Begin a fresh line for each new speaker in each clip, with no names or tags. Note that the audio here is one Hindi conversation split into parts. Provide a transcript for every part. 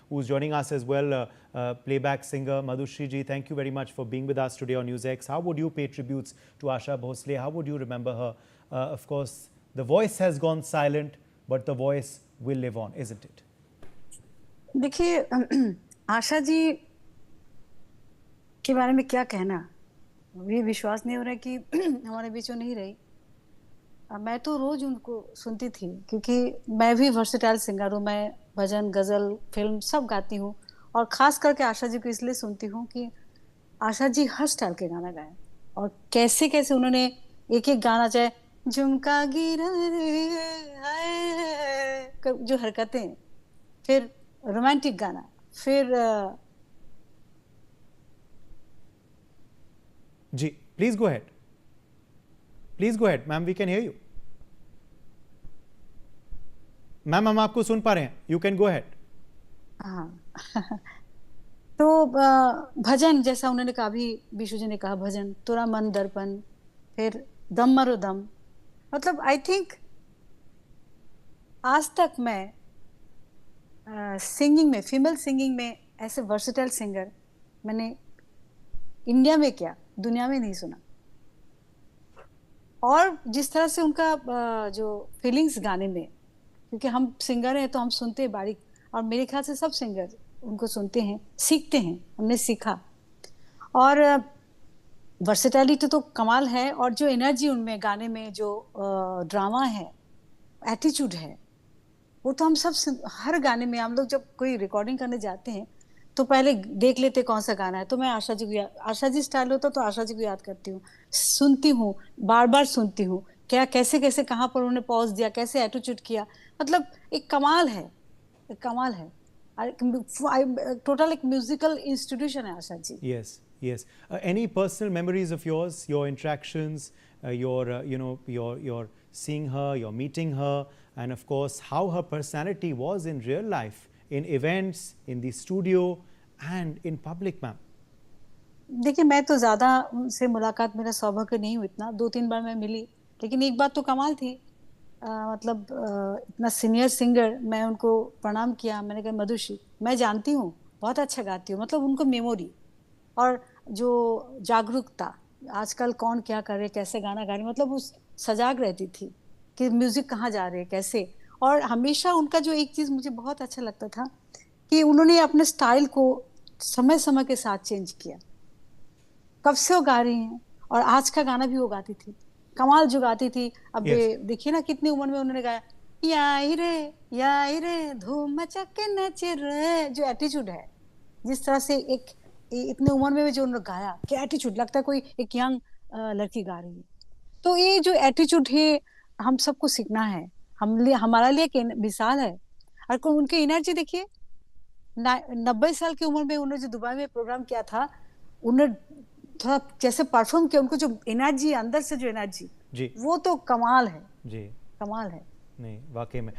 who's joining us as well, playback singer Madhushri ji. Thank you very much for being with us today on NewsX. How would you pay tributes to Asha Bhosle? How would you remember her? Of course, the voice has gone silent, but the voice will live on, isn't it?
देखिए, आशा जी के बारे में क्या कहना, ये विश्वास नहीं हो रहा है कि हमारे बीच वो नहीं रही। मैं तो रोज उनको सुनती थी क्योंकि मैं भी वर्सेटाइल सिंगर हूँ। मैं भजन, गजल, फिल्म सब गाती हूँ और खास करके आशा जी को इसलिए सुनती हूँ कि आशा जी हर स्टाइल के गाना गाए और कैसे कैसे उन्होंने एक एक गाना, चाहे झुमका गिरा रे हाय, जो हरकतें, फिर रोमांटिक गाना, फिर
ji, please go ahead, please go ahead ma'am, we can hear you. Ma'am, हम आपको सुन पा रहे हैं, यू कैन गो अहेड।
हाँ तो भजन, जैसा उन्होंने कहा, अभी बीशू जी ने कहा भजन, तोरा मन दर्पण, फिर दम मरो दम, मतलब आई थिंक आज तक मैं सिंगिंग में, फीमेल सिंगिंग में ऐसे वर्सेटाइल सिंगर मैंने इंडिया में क्या दुनिया में नहीं सुना। और जिस तरह से उनका जो फीलिंग्स गाने में, क्योंकि हम सिंगर हैं तो हम सुनते हैं बारीक, और मेरे ख्याल से सब सिंगर उनको सुनते हैं, सीखते हैं, हमने सीखा। और वर्सेटैलिटी तो कमाल है, और जो एनर्जी उनमें गाने में, जो ड्रामा है, एटीट्यूड है, वो तो हम सब हर गाने में, हम लोग जब कोई रिकॉर्डिंग करने जाते हैं तो पहले देख लेते कौन सा गाना है। तो मैं आशा जी को, आशा जी स्टाइल होता तो आशा जी को याद करती हूँ, सुनती हूँ, बार बार सुनती हूँ, क्या कैसे कैसे कहाँ पर उन्होंने पॉज दिया, कैसे एटीट्यूड किया, मतलब एक कमाल है, एक कमाल है। टोटल एक म्यूजिकल इंस्टीट्यूशन है Asha ji.
Yes, yes. Any personal memories of yours, your interactions, your seeing her, your meeting her, and of course how her personality was in real life, in events, in the studio and in public, ma'am?
देखिए, मैं तो ज्यादा उनसे मुलाकात, मेरा सौभाग्य नहीं हुई इतना, 2-3 बार मैं मिली, लेकिन एक बात तो कमाल थी। मतलब इतना सीनियर सिंगर, मैं उनको प्रणाम किया, मैंने कहा मधुश्री, मैं जानती हूँ बहुत अच्छा गाती हूँ, मतलब उनको मेमोरी और जो जागरूकता, आजकल कौन क्या कर रहे, कैसे गाना गा रहे, मतलब उस सजाग रहती थी कि म्यूजिक कहाँ जा रहे, कैसे। और हमेशा उनका जो एक चीज मुझे बहुत अच्छा लगता था कि उन्होंने अपने स्टाइल को समय समय के साथ चेंज किया। कब से वो गा रही हैं और आज का गाना भी वो गाती थी, कमाल जो गाती थी। अब
Yes.
देखिए ना कितनी उम्र में उन्होंने गाया, याई रे धूम मचा के नच रे, जो एटीट्यूड है, जिस तरह से एक इतने उम्र में भी जो उन्होंने गाया, क्या एटीट्यूड, लगता है कोई एक यंग लड़की गा रही है। तो ये जो एटीट्यूड है, हम सबको सीखना है, हमारा लिए एक मिसाल है। और उनकी एनर्जी देखिए, 90 साल की उम्र में उन्होंने जो दुबई में प्रोग्राम किया था, उन्होंने थोड़ा जैसे परफॉर्म किया, उनको जो एनर्जी अंदर से, जो एनर्जी,
जी,
वो तो कमाल है
जी,
कमाल है।
नहीं वाकई में।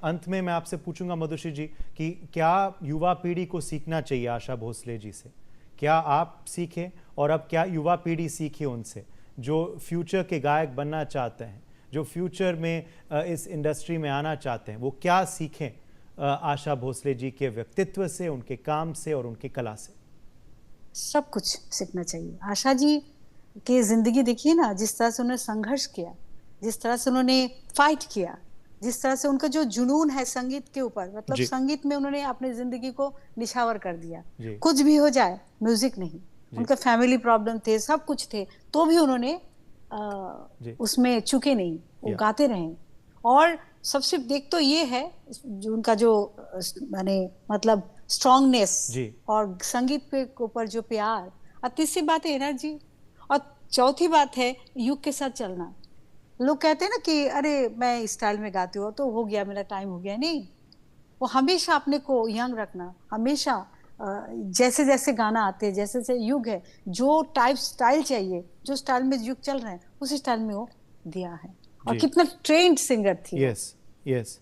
अंत में मैं आपसे पूछूंगा मधुश्री जी कि क्या युवा पीढ़ी को सीखना चाहिए आशा भोसले जी से? क्या आप सीखें और अब क्या युवा पीढ़ी सीखे उनसे, जो फ्यूचर के गायक बनना चाहते हैं, जो फ्यूचर में इस इंडस्ट्री में आना चाहते हैं, वो क्या सीखें आशा भोसले जी के व्यक्तित्व से, उनके काम से और उनकी कला से?
सब कुछ सीखना चाहिए। आशा जी की जिंदगी देखिए ना, जिस तरह से उन्होंने संघर्ष किया, जिस तरह से उन्होंने फाइट किया, जिस तरह से उनका जो जुनून है संगीत के ऊपर, मतलब
जी,
संगीत में उन्होंने अपनी जिंदगी को निछावर कर दिया।
जी,
कुछ भी हो जाए, म्यूजिक नहीं,
जी,
उनका फैमिली प्रॉब्लम थे, सब कुछ थे, तो भी उन्होंने
जी,
उसमें चुके नहीं, वो
या,
गाते रहे। और सबसे देख तो ये है, जो उनका जो माने मतलब स्ट्रांगनेस,
जी,
और संगीत पे ऊपर जो प्यार, और तीसरी बात है एनर्जी, और चौथी बात है युग के साथ चलना। लोग कहते हैं ना कि अरे मैं इस स्टाइल में गाती हूँ तो हो गया, मेरा टाइम हो गया, नहीं, वो हमेशा अपने को यंग रखना, हमेशा जैसे जैसे गाना आते हैं, जैसे जैसे युग है, जो टाइप स्टाइल चाहिए, जो स्टाइल में युग चल रहे हैं, उस स्टाइल में वो दिया है। और
जी,
कितना ट्रेंड सिंगर थी वो,
yes, yes.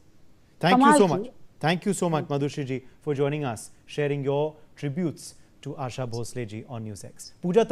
Thank you
कमाल
so
की।
much. Thank you so much,
thank
Madhushri ji, for joining us, sharing your tributes to Asha Bhosle ji on NewsX. Pooja